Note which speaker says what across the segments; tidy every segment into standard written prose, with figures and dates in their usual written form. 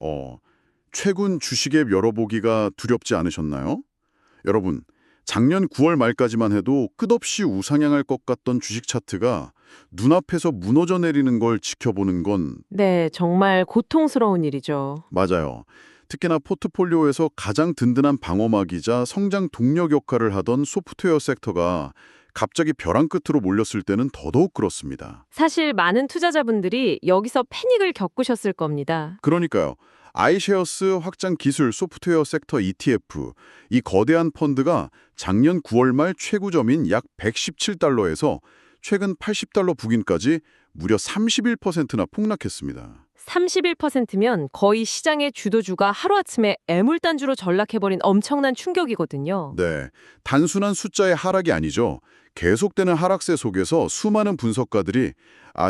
Speaker 1: 어, 최근 주식앱 열어보기가 두렵지 않으셨나요? 여러분, 작년 9월 말까지만 해도 끝없이 우상향할 것 같던 주식 차트가 눈앞에서 무너져 내리는 걸 지켜보는 건
Speaker 2: 네, 정말 고통스러운 일이죠.
Speaker 1: 맞아요. 특히나 포트폴리오에서 가장 든든한 방어막이자 성장 동력 역할을 하던 소프트웨어 섹터가 갑자기 벼랑 끝으로 몰렸을 때는 더더욱 그렇습니다.
Speaker 2: 사실 많은 투자자분들이 여기서 패닉을 겪으셨을 겁니다.
Speaker 1: 그러니까요. 아이쉐어스 확장 기술 소프트웨어 섹터 ETF, 이 거대한 펀드가 작년 9월 말 최고점인 약 117달러에서 최근 80달러 부근까지 무려 31%나 폭락했습니다.
Speaker 2: 31%면 거의 시장의 주도주가 하루아침에 애물단주로 전락해버린 엄청난 충격이거든요.
Speaker 1: 네, 단순한 숫자의 하락이 아니죠. 계속되는 하락세 속에서 수많은 분석가들이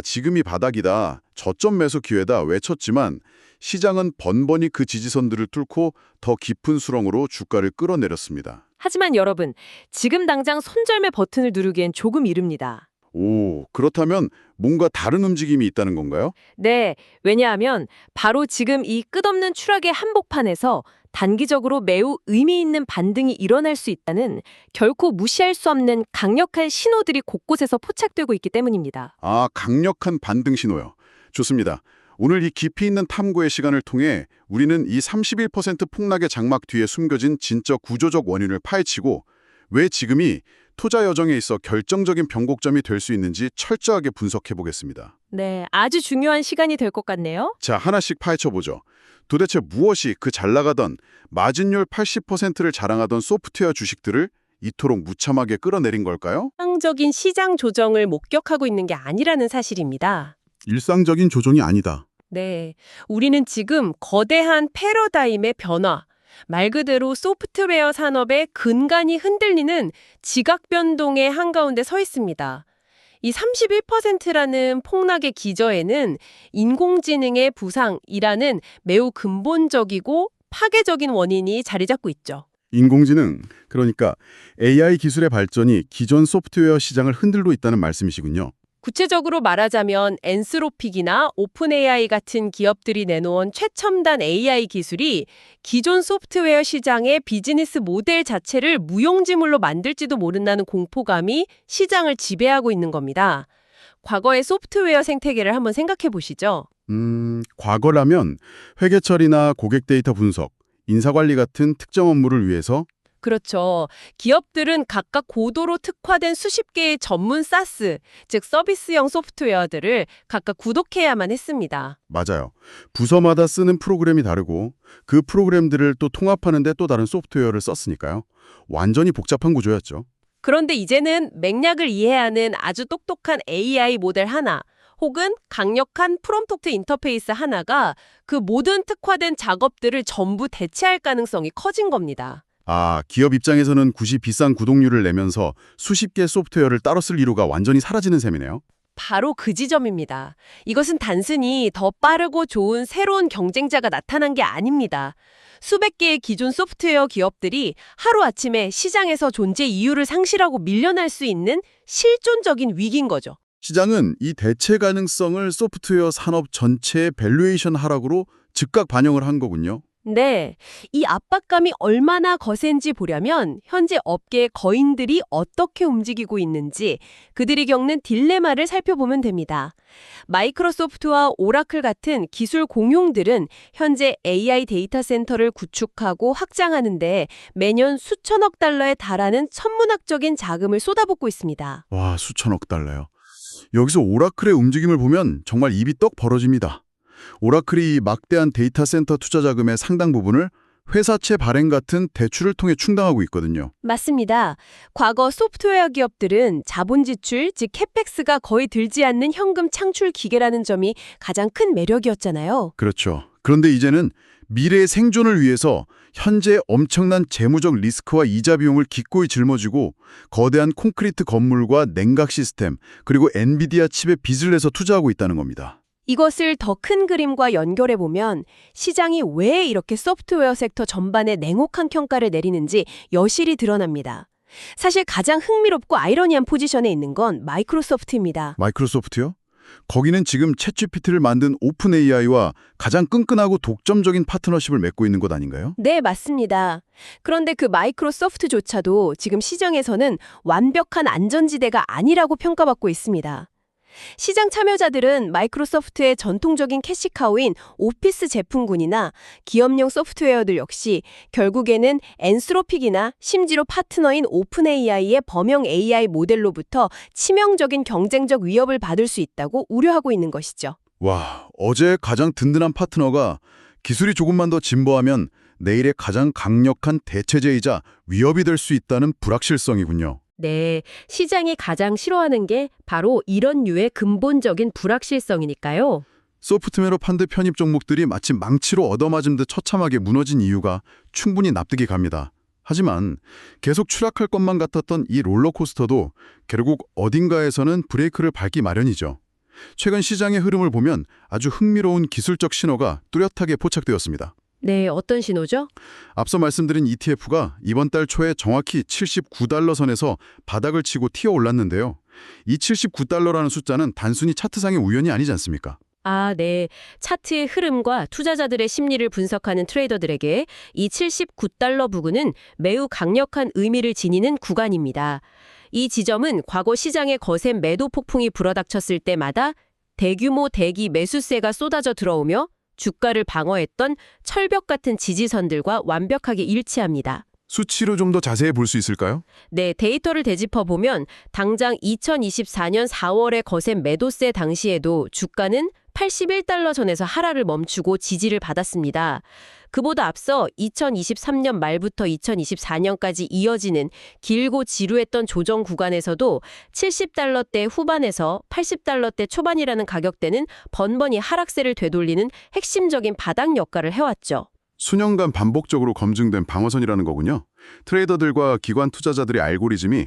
Speaker 1: 지금이 바닥이다, 저점 매수 기회다 외쳤지만 시장은 번번이 그 지지선들을 뚫고 더 깊은 수렁으로 주가를 끌어내렸습니다.
Speaker 2: 하지만 여러분, 지금 당장 손절매 버튼을 누르기엔 조금 이릅니다.
Speaker 1: 오, 그렇다면 뭔가 다른 움직임이 있다는 건가요?
Speaker 2: 네, 왜냐하면 바로 지금 이 끝없는 추락의 한복판에서 단기적으로 매우 의미 있는 반등이 일어날 수 있다는 결코 무시할 수 없는 강력한 신호들이 곳곳에서 포착되고 있기 때문입니다.
Speaker 1: 강력한 반등 신호요. 좋습니다. 오늘 이 깊이 있는 탐구의 시간을 통해 우리는 이 31% 폭락의 장막 뒤에 숨겨진 진짜 구조적 원인을 파헤치고 왜 지금이 투자 여정에 있어 결정적인 변곡점이 될 수 있는지 철저하게 분석해 보겠습니다.
Speaker 2: 네, 아주 중요한 시간이 될 것 같네요.
Speaker 1: 자, 하나씩 파헤쳐보죠. 도대체 무엇이 그 잘 나가던 마진율 80%를 자랑하던 소프트웨어 주식들을 이토록 무참하게 끌어내린 걸까요?
Speaker 3: 일상적인 시장 조정을 목격하고 있는 게 아니라는 사실입니다.
Speaker 1: 일상적인 조정이 아니다.
Speaker 3: 네, 우리는 지금 거대한 패러다임의 변화, 말 그대로 소프트웨어 산업의 근간이 흔들리는 지각 변동의 한가운데 서 있습니다. 이 31%라는 폭락의 기저에는 인공지능의 부상이라는 매우 근본적이고 파괴적인 원인이 자리 잡고 있죠.
Speaker 1: 인공지능, 그러니까 AI 기술의 발전이 기존 소프트웨어 시장을 흔들고 있다는 말씀이시군요.
Speaker 3: 구체적으로 말하자면 엔스로픽이나 오픈 AI 같은 기업들이 내놓은 최첨단 AI 기술이 기존 소프트웨어 시장의 비즈니스 모델 자체를 무용지물로 만들지도 모른다는 공포감이 시장을 지배하고 있는 겁니다. 과거의 소프트웨어 생태계를 한번 생각해 보시죠.
Speaker 1: 과거라면 회계 처리나 고객 데이터 분석, 인사관리 같은 특정 업무를 위해서
Speaker 3: 그렇죠. 기업들은 각각 고도로 특화된 수십 개의 전문 사스, 즉 서비스형 소프트웨어들을 각각 구독해야만 했습니다.
Speaker 1: 맞아요. 부서마다 쓰는 프로그램이 다르고 그 프로그램들을 또 통합하는 데 또 다른 소프트웨어를 썼으니까요. 완전히 복잡한 구조였죠.
Speaker 3: 그런데 이제는 맥락을 이해하는 아주 똑똑한 AI 모델 하나, 혹은 강력한 프롬프트 인터페이스 하나가 그 모든 특화된 작업들을 전부 대체할 가능성이 커진 겁니다.
Speaker 1: 기업 입장에서는 굳이 비싼 구독료를 내면서 수십 개 소프트웨어를 따로 쓸 이유가 완전히 사라지는 셈이네요.
Speaker 3: 바로 그 지점입니다. 이것은 단순히 더 빠르고 좋은 새로운 경쟁자가 나타난 게 아닙니다. 수백 개의 기존 소프트웨어 기업들이 하루아침에 시장에서 존재 이유를 상실하고 밀려날 수 있는 실존적인 위기인 거죠.
Speaker 1: 시장은 이 대체 가능성을 소프트웨어 산업 전체의 밸류에이션 하락으로 즉각 반영을 한 거군요.
Speaker 3: 네, 이 압박감이 얼마나 거센지 보려면 현재 업계의 거인들이 어떻게 움직이고 있는지 그들이 겪는 딜레마를 살펴보면 됩니다. 마이크로소프트와 오라클 같은 기술 공룡들은 현재 AI 데이터 센터를 구축하고 확장하는데 매년 수천억 달러에 달하는 천문학적인 자금을 쏟아붓고 있습니다.
Speaker 1: 와, 수천억 달러요. 여기서 오라클의 움직임을 보면 정말 입이 떡 벌어집니다. 오라클이 이 막대한 데이터 센터 투자 자금의 상당 부분을 회사채 발행 같은 대출을 통해 충당하고 있거든요.
Speaker 3: 맞습니다. 과거 소프트웨어 기업들은 자본 지출, 즉 캐펙스가 거의 들지 않는 현금 창출 기계라는 점이 가장 큰 매력이었잖아요.
Speaker 1: 그렇죠. 그런데 이제는 미래의 생존을 위해서 현재 엄청난 재무적 리스크와 이자 비용을 기꺼이 짊어지고 거대한 콘크리트 건물과 냉각 시스템, 그리고 엔비디아 칩에 빚을 내서 투자하고 있다는 겁니다.
Speaker 3: 이것을 더 큰 그림과 연결해보면 시장이 왜 이렇게 소프트웨어 섹터 전반에 냉혹한 평가를 내리는지 여실히 드러납니다. 사실 가장 흥미롭고 아이러니한 포지션에 있는 건 마이크로소프트입니다.
Speaker 1: 마이크로소프트요? 거기는 지금 챗GPT를 만든 오픈 AI와 가장 끈끈하고 독점적인 파트너십을 맺고 있는 것 아닌가요?
Speaker 3: 네, 맞습니다. 그런데 그 마이크로소프트조차도 지금 시장에서는 완벽한 안전지대가 아니라고 평가받고 있습니다. 시장 참여자들은 마이크로소프트의 전통적인 캐시카우인 오피스 제품군이나 기업용 소프트웨어들 역시 결국에는 엔스로픽이나 심지어 파트너인 오픈 AI의 범용 AI 모델로부터 치명적인 경쟁적 위협을 받을 수 있다고 우려하고 있는 것이죠.
Speaker 1: 와, 어제 가장 든든한 파트너가 기술이 조금만 더 진보하면 내일의 가장 강력한 대체제이자 위협이 될 수 있다는 불확실성이군요.
Speaker 2: 네, 시장이 가장 싫어하는 게 바로 이런 류의 근본적인 불확실성이니까요.
Speaker 1: 소프트웨어 펀드 편입 종목들이 마치 망치로 얻어맞은 듯 처참하게 무너진 이유가 충분히 납득이 갑니다. 하지만 계속 추락할 것만 같았던 이 롤러코스터도 결국 어딘가에서는 브레이크를 밟기 마련이죠. 최근 시장의 흐름을 보면 아주 흥미로운 기술적 신호가 뚜렷하게 포착되었습니다.
Speaker 2: 네, 어떤 신호죠?
Speaker 1: 앞서 말씀드린 ETF가 이번 달 초에 정확히 79달러 선에서 바닥을 치고 튀어 올랐는데요. 이 79달러라는 숫자는 단순히 차트상의 우연이 아니지 않습니까?
Speaker 2: 아, 네. 차트의 흐름과 투자자들의 심리를 분석하는 트레이더들에게 이 79달러 부근은 매우 강력한 의미를 지니는 구간입니다. 이 지점은 과거 시장의 거센 매도 폭풍이 불어닥쳤을 때마다 대규모 대기 매수세가 쏟아져 들어오며 주가를 방어했던 철벽 같은 지지선들과 완벽하게 일치합니다.
Speaker 1: 수치로 좀 더 자세히 볼 수 있을까요?
Speaker 2: 네, 데이터를 되짚어 보면 당장 2024년 4월의 거센 매도세 당시에도 주가는 81달러 선에서 하락을 멈추고 지지를 받았습니다. 그보다 앞서 2023년 말부터 2024년까지 이어지는 길고 지루했던 조정 구간에서도 70달러대 후반에서 80달러대 초반이라는 가격대는 번번이 하락세를 되돌리는 핵심적인 바닥 역할을 해왔죠.
Speaker 1: 수년간 반복적으로 검증된 방어선이라는 거군요. 트레이더들과 기관 투자자들의 알고리즘이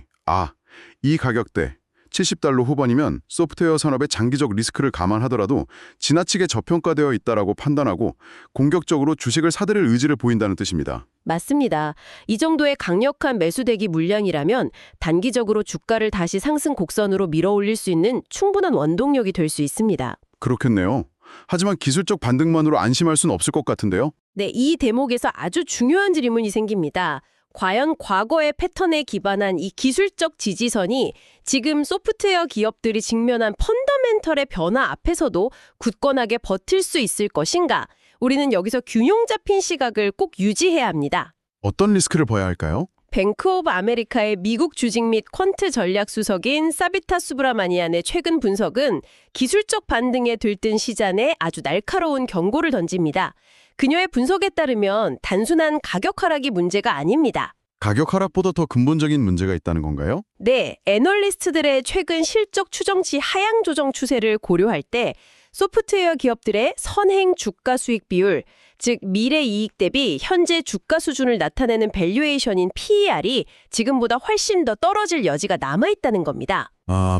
Speaker 1: 이 가격대 70달러 후반이면 소프트웨어 산업의 장기적 리스크를 감안하더라도 지나치게 저평가되어 있다라고 판단하고 공격적으로 주식을 사들일 의지를 보인다는 뜻입니다.
Speaker 2: 맞습니다. 이 정도의 강력한 매수대기 물량이라면 단기적으로 주가를 다시 상승 곡선으로 밀어올릴 수 있는 충분한 원동력이 될 수 있습니다.
Speaker 1: 그렇겠네요. 하지만 기술적 반등만으로 안심할 수는 없을 것 같은데요.
Speaker 2: 네, 이 대목에서 아주 중요한 질문이 생깁니다. 과연 과거의 패턴에 기반한 이 기술적 지지선이 지금 소프트웨어 기업들이 직면한 펀더멘털의 변화 앞에서도 굳건하게 버틸 수 있을 것인가? 우리는 여기서 균형 잡힌 시각을 꼭 유지해야 합니다.
Speaker 1: 어떤 리스크를 봐야 할까요?
Speaker 2: 뱅크 오브 아메리카의 미국 주식 및 퀀트 전략 수석인 사비타 수브라마니안의 최근 분석은 기술적 반등에 들뜬 시장에 아주 날카로운 경고를 던집니다. 그녀의 분석에 따르면 단순한 가격 하락이 문제가 아닙니다.
Speaker 1: 가격 하락보다 더 근본적인 문제가 있다는 건가요?
Speaker 2: 네, 애널리스트들의 최근 실적 추정치 하향 조정 추세를 고려할 때 소프트웨어 기업들의 선행 주가 수익 비율, 즉 미래 이익 대비 현재 주가 수준을 나타내는 밸류에이션인 PER이 지금보다 훨씬 더 떨어질 여지가 남아있다는 겁니다.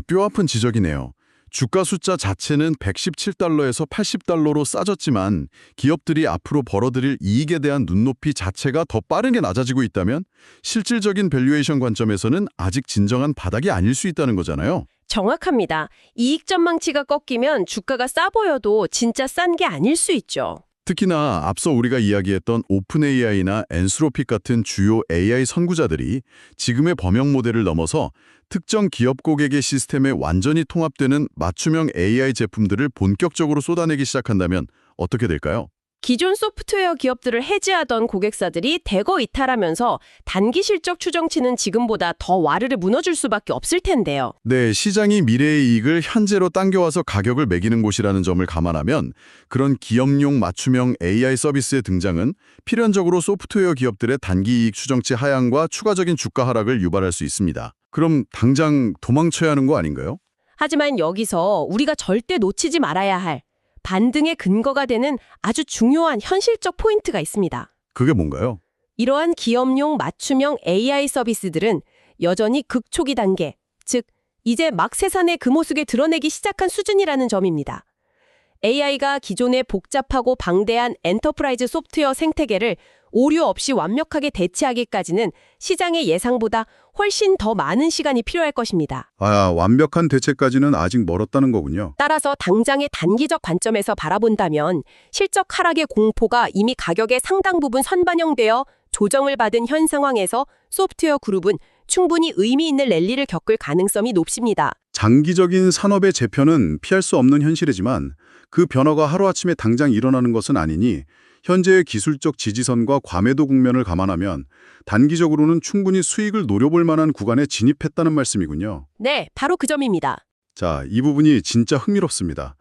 Speaker 1: 뼈아픈 지적이네요. 주가 숫자 자체는 117달러에서 80달러로 싸졌지만 기업들이 앞으로 벌어들일 이익에 대한 눈높이 자체가 더 빠르게 낮아지고 있다면 실질적인 밸류에이션 관점에서는 아직 진정한 바닥이 아닐 수 있다는 거잖아요.
Speaker 2: 정확합니다. 이익 전망치가 꺾이면 주가가 싸 보여도 진짜 싼 게 아닐 수 있죠.
Speaker 1: 특히나 앞서 우리가 이야기했던 오픈 AI나 엔스로픽 같은 주요 AI 선구자들이 지금의 범용 모델을 넘어서 특정 기업 고객의 시스템에 완전히 통합되는 맞춤형 AI 제품들을 본격적으로 쏟아내기 시작한다면 어떻게 될까요?
Speaker 2: 기존 소프트웨어 기업들을 해지하던 고객사들이 대거 이탈하면서 단기 실적 추정치는 지금보다 더 와르르 무너질 수밖에 없을 텐데요.
Speaker 1: 네, 시장이 미래의 이익을 현재로 당겨와서 가격을 매기는 곳이라는 점을 감안하면 그런 기업용 맞춤형 AI 서비스의 등장은 필연적으로 소프트웨어 기업들의 단기 이익 추정치 하향과 추가적인 주가 하락을 유발할 수 있습니다. 그럼 당장 도망쳐야 하는 거 아닌가요?
Speaker 2: 하지만 여기서 우리가 절대 놓치지 말아야 할 반등의 근거가 되는 아주 중요한 현실적 포인트가 있습니다.
Speaker 1: 그게 뭔가요?
Speaker 2: 이러한 기업용 맞춤형 AI 서비스들은 여전히 극초기 단계, 즉 이제 막 세상의 금호숙에 드러내기 시작한 수준이라는 점입니다.
Speaker 3: AI가 기존의 복잡하고 방대한 엔터프라이즈 소프트웨어 생태계를 오류 없이 완벽하게 대체하기까지는 시장의 예상보다 훨씬 더 많은 시간이 필요할 것입니다.
Speaker 1: 완벽한 대체까지는 아직 멀었다는 거군요.
Speaker 3: 따라서 당장의 단기적 관점에서 바라본다면 실적 하락의 공포가 이미 가격의 상당 부분 선반영되어 조정을 받은 현 상황에서 소프트웨어 그룹은 충분히 의미 있는 랠리를 겪을 가능성이 높습니다.
Speaker 1: 장기적인 산업의 재편은 피할 수 없는 현실이지만 그 변화가 하루아침에 당장 일어나는 것은 아니니 현재의 기술적 지지선과 과매도 국면을 감안하면 단기적으로는 충분히 수익을 노려볼 만한 구간에 진입했다는 말씀이군요.
Speaker 3: 네, 바로 그 점입니다.
Speaker 1: 자, 이 부분이 진짜 흥미롭습니다.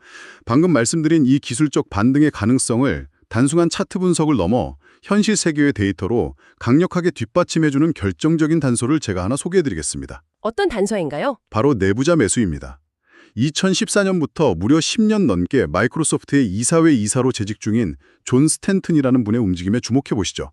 Speaker 1: 방금 말씀드린 이 기술적 반등의 가능성을 단순한 차트 분석을 넘어 현실 세계의 데이터로 강력하게 뒷받침해주는 결정적인 단서를 제가 하나 소개해드리겠습니다.
Speaker 3: 어떤 단서인가요?
Speaker 1: 바로 내부자 매수입니다. 2014년부터 무려 10년 넘게 마이크로소프트의 이사회 이사로 재직 중인 존 스탠튼이라는 분의 움직임에 주목해 보시죠.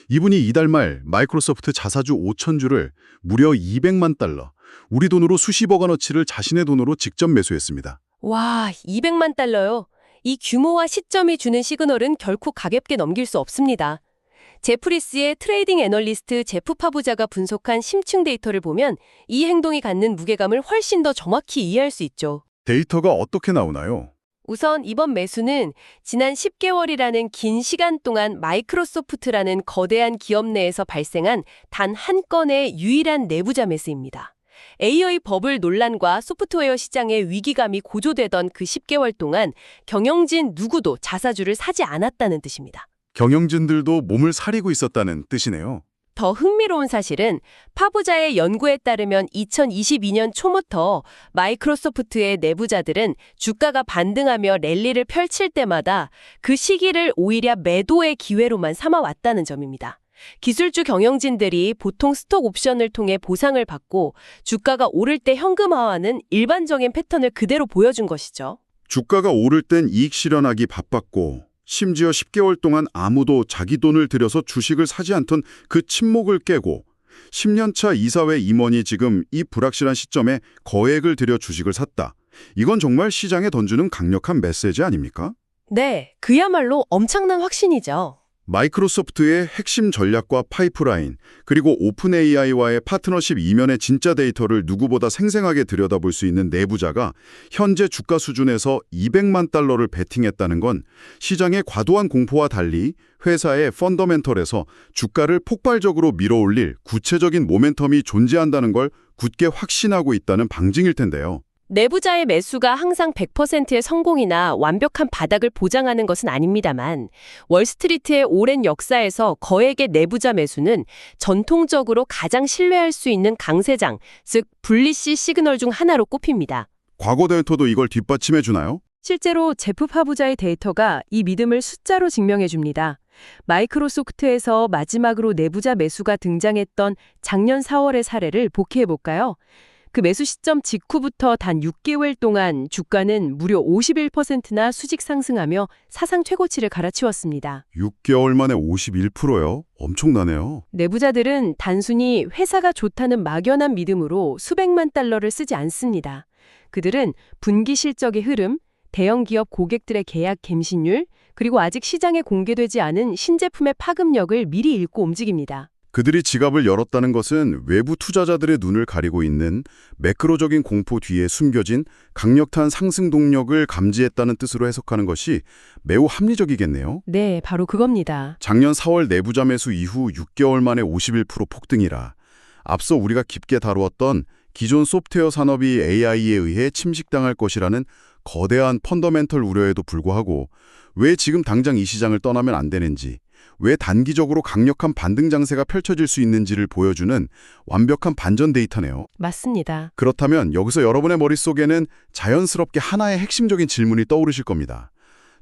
Speaker 1: 이분이 이달 말 마이크로소프트 자사주 5,000주를 무려 200만 달러, 우리 돈으로 수십억 원어치를 자신의 돈으로 직접 매수했습니다.
Speaker 3: 와, 200만 달러요. 이 규모와 시점이 주는 시그널은 결코 가볍게 넘길 수 없습니다. 제프리스의 트레이딩 애널리스트 제프 파부자가 분석한 심층 데이터를 보면 이 행동이 갖는 무게감을 훨씬 더 정확히 이해할 수 있죠.
Speaker 1: 데이터가 어떻게 나오나요?
Speaker 3: 우선 이번 매수는 지난 10개월이라는 긴 시간 동안 마이크로소프트라는 거대한 기업 내에서 발생한 단 한 건의 유일한 내부자 매수입니다. AI 버블 논란과 소프트웨어 시장의 위기감이 고조되던 그 10개월 동안 경영진 누구도 자사주를 사지 않았다는 뜻입니다.
Speaker 1: 경영진들도 몸을 사리고 있었다는 뜻이네요.
Speaker 3: 더 흥미로운 사실은 파부자의 연구에 따르면 2022년 초부터 마이크로소프트의 내부자들은 주가가 반등하며 랠리를 펼칠 때마다 그 시기를 오히려 매도의 기회로만 삼아왔다는 점입니다. 기술주 경영진들이 보통 스톡 옵션을 통해 보상을 받고 주가가 오를 때 현금화하는 일반적인 패턴을 그대로 보여준 것이죠.
Speaker 1: 주가가 오를 땐 이익 실현하기 바빴고 심지어 10개월 동안 아무도 자기 돈을 들여서 주식을 사지 않던 그 침묵을 깨고 10년차 이사회 임원이 지금 이 불확실한 시점에 거액을 들여 주식을 샀다. 이건 정말 시장에 던지는 강력한 메시지 아닙니까?
Speaker 3: 네, 그야말로 엄청난 확신이죠.
Speaker 1: 마이크로소프트의 핵심 전략과 파이프라인, 그리고 오픈 AI와의 파트너십 이면의 진짜 데이터를 누구보다 생생하게 들여다볼 수 있는 내부자가 현재 주가 수준에서 200만 달러를 베팅했다는 건 시장의 과도한 공포와 달리 회사의 펀더멘털에서 주가를 폭발적으로 밀어올릴 구체적인 모멘텀이 존재한다는 걸 굳게 확신하고 있다는 방증일 텐데요.
Speaker 3: 내부자의 매수가 항상 100%의 성공이나 완벽한 바닥을 보장하는 것은 아닙니다만 월스트리트의 오랜 역사에서 거액의 내부자 매수는 전통적으로 가장 신뢰할 수 있는 강세장, 즉 불리시 시그널 중 하나로 꼽힙니다.
Speaker 1: 과거 데이터도 이걸 뒷받침해 주나요?
Speaker 2: 실제로 제프 파부자의 데이터가 이 믿음을 숫자로 증명해 줍니다. 마이크로소프트에서 마지막으로 내부자 매수가 등장했던 작년 4월의 사례를 복귀해 볼까요? 그 매수 시점 직후부터 단 6개월 동안 주가는 무려 51%나 수직 상승하며 사상 최고치를 갈아치웠습니다.
Speaker 1: 6개월 만에 51%요? 엄청나네요.
Speaker 2: 내부자들은 단순히 회사가 좋다는 막연한 믿음으로 수백만 달러를 쓰지 않습니다. 그들은 분기 실적의 흐름, 대형 기업 고객들의 계약 갱신율, 그리고 아직 시장에 공개되지 않은 신제품의 파급력을 미리 읽고 움직입니다.
Speaker 1: 그들이 지갑을 열었다는 것은 외부 투자자들의 눈을 가리고 있는 매크로적인 공포 뒤에 숨겨진 강력한 상승 동력을 감지했다는 뜻으로 해석하는 것이 매우 합리적이겠네요.
Speaker 2: 네, 바로 그겁니다.
Speaker 1: 작년 4월 내부자 매수 이후 6개월 만에 51% 폭등이라 앞서 우리가 깊게 다루었던 기존 소프트웨어 산업이 AI에 의해 침식당할 것이라는 거대한 펀더멘털 우려에도 불구하고 왜 지금 당장 이 시장을 떠나면 안 되는지, 왜 단기적으로 강력한 반등 장세가 펼쳐질 수 있는지를 보여주는 완벽한 반전 데이터네요.
Speaker 2: 맞습니다.
Speaker 1: 그렇다면 여기서 여러분의 머릿속에는 자연스럽게 하나의 핵심적인 질문이 떠오르실 겁니다.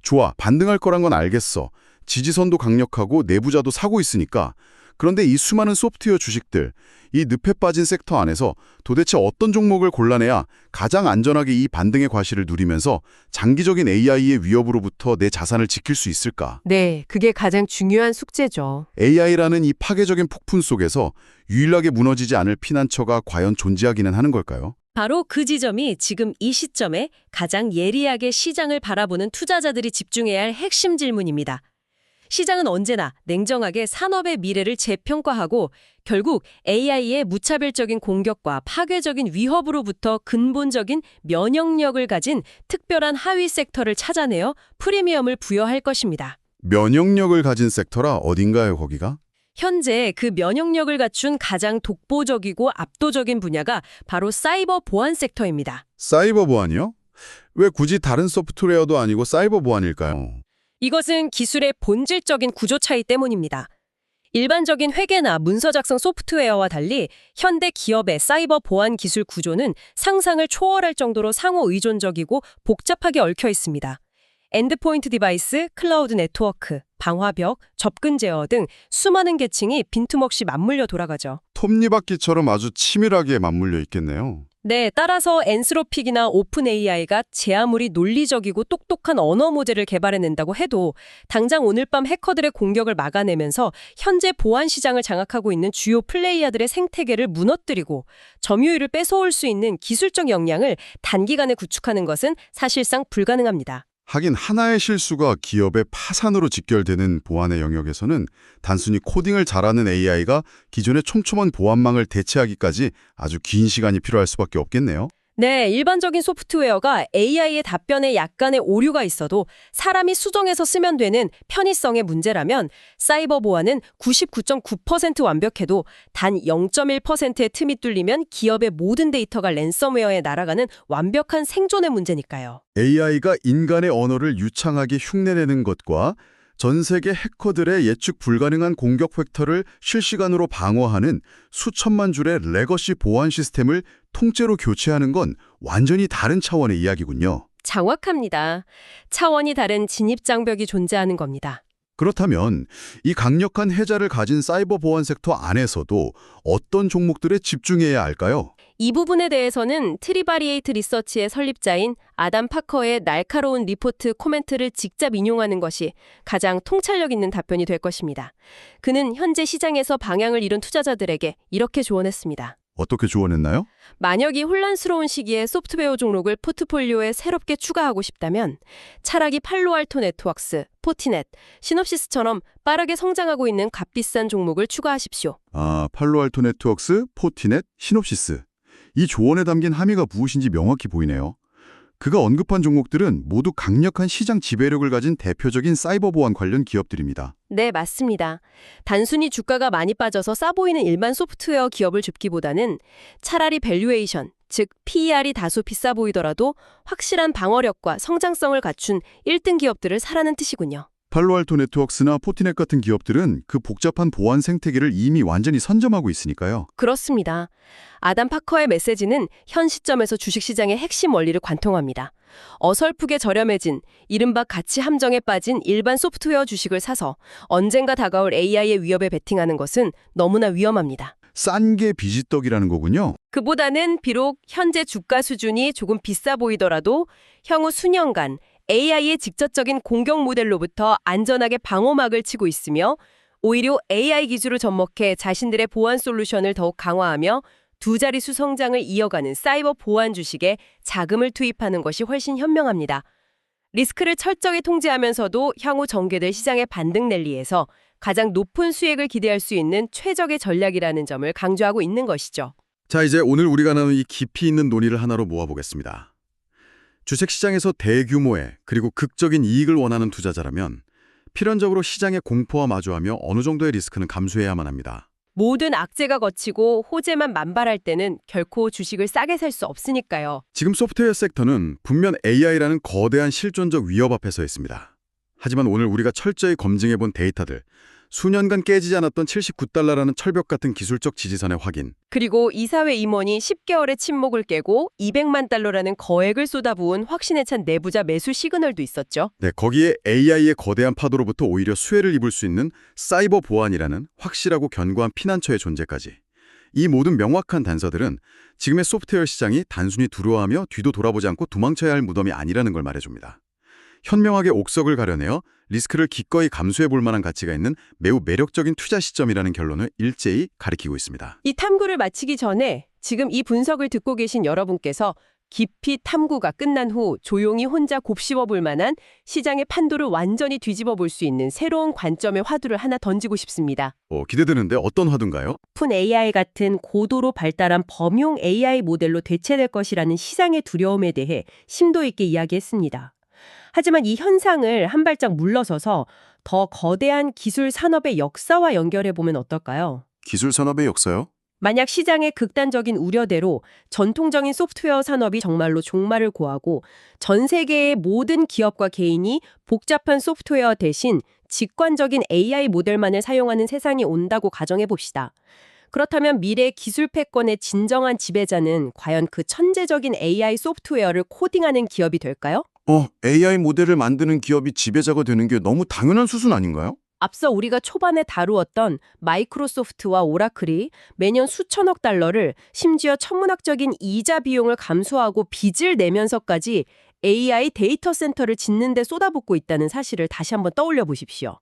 Speaker 1: 좋아, 반등할 거란 건 알겠어. 지지선도 강력하고 내부자도 사고 있으니까. 그런데 이 수많은 소프트웨어 주식들, 이 늪에 빠진 섹터 안에서 도대체 어떤 종목을 골라내야 가장 안전하게 이 반등의 과실을 누리면서 장기적인 AI의 위협으로부터 내 자산을 지킬 수 있을까?
Speaker 2: 네, 그게 가장 중요한 숙제죠.
Speaker 1: AI라는 이 파괴적인 폭풍 속에서 유일하게 무너지지 않을 피난처가 과연 존재하기는 하는 걸까요?
Speaker 3: 바로 그 지점이 지금 이 시점에 가장 예리하게 시장을 바라보는 투자자들이 집중해야 할 핵심 질문입니다. 시장은 언제나 냉정하게 산업의 미래를 재평가하고 결국 AI의 무차별적인 공격과 파괴적인 위협으로부터 근본적인 면역력을 가진 특별한 하위 섹터를 찾아내어 프리미엄을 부여할 것입니다.
Speaker 1: 면역력을 가진 섹터라 어딘가요, 거기가?
Speaker 3: 현재 그 면역력을 갖춘 가장 독보적이고 압도적인 분야가 바로 사이버 보안 섹터입니다.
Speaker 1: 사이버 보안이요? 왜 굳이 다른 소프트웨어도 아니고 사이버 보안일까요?
Speaker 3: 이것은 기술의 본질적인 구조 차이 때문입니다. 일반적인 회계나 문서 작성 소프트웨어와 달리 현대 기업의 사이버 보안 기술 구조는 상상을 초월할 정도로 상호 의존적이고 복잡하게 얽혀 있습니다. 엔드포인트 디바이스, 클라우드 네트워크, 방화벽, 접근 제어 등 수많은 계층이 빈틈없이 맞물려 돌아가죠.
Speaker 1: 톱니바퀴처럼 아주 치밀하게 맞물려 있겠네요.
Speaker 3: 네, 따라서 엔스로픽이나 오픈 AI가 제 아무리 논리적이고 똑똑한 언어 모델을 개발해낸다고 해도 당장 오늘 밤 해커들의 공격을 막아내면서 현재 보안 시장을 장악하고 있는 주요 플레이어들의 생태계를 무너뜨리고 점유율을 뺏어올 수 있는 기술적 역량을 단기간에 구축하는 것은 사실상 불가능합니다.
Speaker 1: 하긴 하나의 실수가 기업의 파산으로 직결되는 보안의 영역에서는 단순히 코딩을 잘하는 AI가 기존의 촘촘한 보안망을 대체하기까지 아주 긴 시간이 필요할 수밖에 없겠네요.
Speaker 3: 네, 일반적인 소프트웨어가 AI의 답변에 약간의 오류가 있어도 사람이 수정해서 쓰면 되는 편의성의 문제라면 사이버 보안은 99.9% 완벽해도 단 0.1%의 틈이 뚫리면 기업의 모든 데이터가 랜섬웨어에 날아가는 완벽한 생존의 문제니까요.
Speaker 1: AI가 인간의 언어를 유창하게 흉내내는 것과 전 세계 해커들의 예측 불가능한 공격 벡터를 실시간으로 방어하는 수천만 줄의 레거시 보안 시스템을 통째로 교체하는 건 완전히 다른 차원의 이야기군요.
Speaker 3: 정확합니다. 차원이 다른 진입장벽이 존재하는 겁니다.
Speaker 1: 그렇다면 이 강력한 해자를 가진 사이버 보안 섹터 안에서도 어떤 종목들에 집중해야 할까요?
Speaker 3: 이 부분에 대해서는 트리바리에이트 리서치의 설립자인 아담 파커의 날카로운 리포트 코멘트를 직접 인용하는 것이 가장 통찰력 있는 답변이 될 것입니다. 그는 현재 시장에서 방향을 잃은 투자자들에게 이렇게 조언했습니다.
Speaker 1: 어떻게 조언했나요?
Speaker 3: 만약 이 혼란스러운 시기에 소프트웨어 종목을 포트폴리오에 새롭게 추가하고 싶다면 차라리 팔로알토 네트워크스, 포티넷, 시놉시스처럼 빠르게 성장하고 있는 값비싼 종목을 추가하십시오.
Speaker 1: 팔로알토 네트워크스, 포티넷, 시놉시스. 이 조언에 담긴 함의가 무엇인지 명확히 보이네요. 그가 언급한 종목들은 모두 강력한 시장 지배력을 가진 대표적인 사이버 보안 관련 기업들입니다.
Speaker 3: 네, 맞습니다. 단순히 주가가 많이 빠져서 싸 보이는 일반 소프트웨어 기업을 줍기보다는 차라리 밸류에이션, 즉 PER이 다소 비싸 보이더라도 확실한 방어력과 성장성을 갖춘 1등 기업들을 사라는 뜻이군요.
Speaker 1: 팔로알토 네트워크스나 포티넷 같은 기업들은 그 복잡한 보안 생태계를 이미 완전히 선점하고 있으니까요.
Speaker 3: 그렇습니다. 아담 파커의 메시지는 현 시점에서 주식시장의 핵심 원리를 관통합니다. 어설프게 저렴해진, 이른바 가치 함정에 빠진 일반 소프트웨어 주식을 사서 언젠가 다가올 AI의 위협에 베팅하는 것은 너무나 위험합니다.
Speaker 1: 싼 게 비지떡이라는 거군요.
Speaker 3: 그보다는 비록 현재 주가 수준이 조금 비싸 보이더라도 향후 수년간 AI의 직접적인 공격 모델로부터 안전하게 방어막을 치고 있으며 오히려 AI 기술을 접목해 자신들의 보안 솔루션을 더욱 강화하며 두 자릿수 성장을 이어가는 사이버 보안 주식에 자금을 투입하는 것이 훨씬 현명합니다. 리스크를 철저히 통제하면서도 향후 전개될 시장의 반등 랠리에서 가장 높은 수익을 기대할 수 있는 최적의 전략이라는 점을 강조하고 있는 것이죠.
Speaker 1: 자, 이제 오늘 우리가 나눈 이 깊이 있는 논의를 하나로 모아보겠습니다. 주식시장에서 대규모의 그리고 극적인 이익을 원하는 투자자라면 필연적으로 시장의 공포와 마주하며 어느 정도의 리스크는 감수해야만 합니다.
Speaker 3: 모든 악재가 거치고 호재만 만발할 때는 결코 주식을 싸게 살 수 없으니까요.
Speaker 1: 지금 소프트웨어 섹터는 분명 AI라는 거대한 실존적 위협 앞에 서 있습니다. 하지만 오늘 우리가 철저히 검증해본 데이터들, 수년간 깨지지 않았던 $79라는 철벽 같은 기술적 지지선의 확인,
Speaker 3: 그리고 이사회 임원이 10개월의 침묵을 깨고 $200만 거액을 쏟아부은 확신에 찬 내부자 매수 시그널도 있었죠.
Speaker 1: 네, 거기에 AI의 거대한 파도로부터 오히려 수혜를 입을 수 있는 사이버 보안이라는 확실하고 견고한 피난처의 존재까지. 이 모든 명확한 단서들은 지금의 소프트웨어 시장이 단순히 두려워하며 뒤도 돌아보지 않고 도망쳐야 할 무덤이 아니라는 걸 말해줍니다. 현명하게 옥석을 가려내어 리스크를 기꺼이 감수해 볼 만한 가치가 있는 매우 매력적인 투자 시점이라는 결론을 일제히 가리키고 있습니다.
Speaker 3: 이 탐구를 마치기 전에 지금 이 분석을 듣고 계신 여러분께서 깊이 탐구가 끝난 후 조용히 혼자 곱씹어 볼 만한 시장의 판도를 완전히 뒤집어 볼 수 있는 새로운 관점의 화두를 하나 던지고 싶습니다.
Speaker 1: 기대되는데 어떤 화두인가요?
Speaker 3: 오픈 AI 같은 고도로 발달한 범용 AI 모델로 대체될 것이라는 시장의 두려움에 대해 심도 있게 이야기했습니다. 하지만 이 현상을 한 발짝 물러서서 더 거대한 기술 산업의 역사와 연결해 보면 어떨까요?
Speaker 1: 기술 산업의 역사요?
Speaker 3: 만약 시장의 극단적인 우려대로 전통적인 소프트웨어 산업이 정말로 종말을 고하고 전 세계의 모든 기업과 개인이 복잡한 소프트웨어 대신 직관적인 AI 모델만을 사용하는 세상이 온다고 가정해 봅시다. 그렇다면 미래 기술 패권의 진정한 지배자는 과연 그 천재적인 AI 소프트웨어를 코딩하는 기업이 될까요?
Speaker 1: AI 모델을 만드는 기업이 지배자가 되는 게 너무 당연한 수순 아닌가요?
Speaker 3: 앞서 우리가 초반에 다루었던 마이크로소프트와 오라클이 매년 수천억 달러를 심지어 천문학적인 이자 비용을 감수하고 빚을 내면서까지 AI 데이터 센터를 짓는 데 쏟아붓고 있다는 사실을 다시 한번 떠올려 보십시오.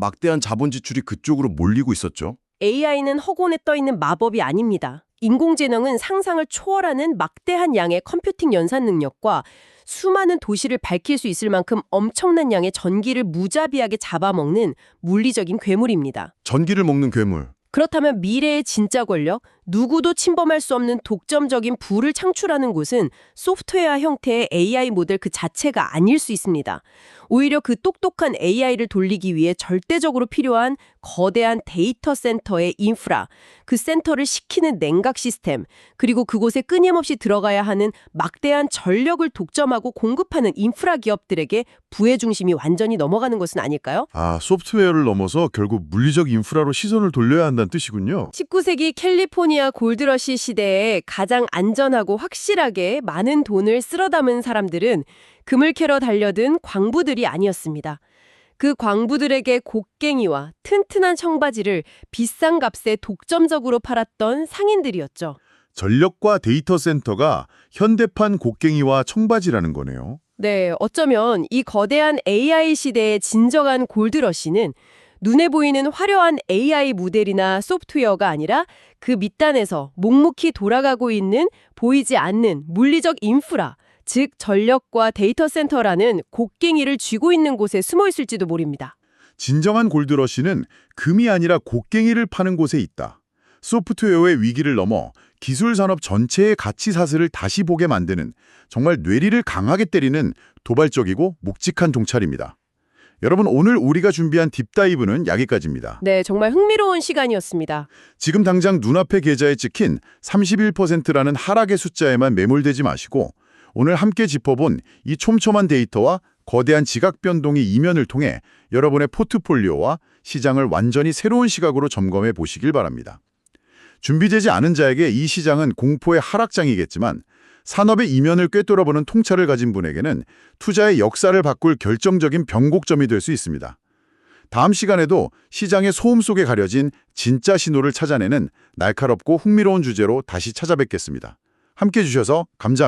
Speaker 1: 막대한 자본 지출이 그쪽으로 몰리고 있었죠.
Speaker 3: AI는 허공에 떠 있는 마법이 아닙니다. 인공지능은 상상을 초월하는 막대한 양의 컴퓨팅 연산 능력과 수많은 도시를 밝힐 수 있을 만큼 엄청난 양의 전기를 무자비하게 잡아먹는 물리적인 괴물입니다.
Speaker 1: 전기를 먹는 괴물.
Speaker 3: 그렇다면 미래의 진짜 권력, 누구도 침범할 수 없는 독점적인 부를 창출하는 곳은 소프트웨어 형태의 AI 모델 그 자체가 아닐 수 있습니다. 오히려 그 똑똑한 AI를 돌리기 위해 절대적으로 필요한 거대한 데이터 센터의 인프라, 그 센터를 식히는 냉각 시스템, 그리고 그곳에 끊임없이 들어가야 하는 막대한 전력을 독점하고 공급하는 인프라 기업들에게 부의 중심이 완전히 넘어가는 것은 아닐까요?
Speaker 1: 소프트웨어를 넘어서 결국 물리적 인프라로 시선을 돌려야 한다는 뜻이군요.
Speaker 3: 19세기 캘리포니아 골드러시 시대에 가장 안전하고 확실하게 많은 돈을 쓸어 담은 사람들은 금을 캐러 달려든 광부들이 아니었습니다. 그 광부들에게 곡괭이와 튼튼한 청바지를 비싼 값에 독점적으로 팔았던 상인들이었죠.
Speaker 1: 전력과 데이터 센터가 현대판 곡괭이와 청바지라는 거네요.
Speaker 3: 네, 어쩌면 이 거대한 AI 시대의 진정한 골드러시는 눈에 보이는 화려한 AI 모델이나 소프트웨어가 아니라 그 밑단에서 묵묵히 돌아가고 있는 보이지 않는 물리적 인프라, 즉 전력과 데이터 센터라는 곡괭이를 쥐고 있는 곳에 숨어 있을지도 모릅니다.
Speaker 1: 진정한 골드러시는 금이 아니라 곡괭이를 파는 곳에 있다. 소프트웨어의 위기를 넘어 기술 산업 전체의 가치 사슬을 다시 보게 만드는 정말 뇌리를 강하게 때리는 도발적이고 묵직한 통찰입니다. 여러분, 오늘 우리가 준비한 딥다이브는 여기까지입니다.
Speaker 3: 네, 정말 흥미로운 시간이었습니다.
Speaker 1: 지금 당장 눈앞의 계좌에 찍힌 31%라는 하락의 숫자에만 매몰되지 마시고 오늘 함께 짚어본 이 촘촘한 데이터와 거대한 지각 변동의 이면을 통해 여러분의 포트폴리오와 시장을 완전히 새로운 시각으로 점검해 보시길 바랍니다. 준비되지 않은 자에게 이 시장은 공포의 하락장이겠지만 산업의 이면을 꿰뚫어보는 통찰을 가진 분에게는 투자의 역사를 바꿀 결정적인 변곡점이 될 수 있습니다. 다음 시간에도 시장의 소음 속에 가려진 진짜 신호를 찾아내는 날카롭고 흥미로운 주제로 다시 찾아뵙겠습니다. 함께해 주셔서 감사합니다.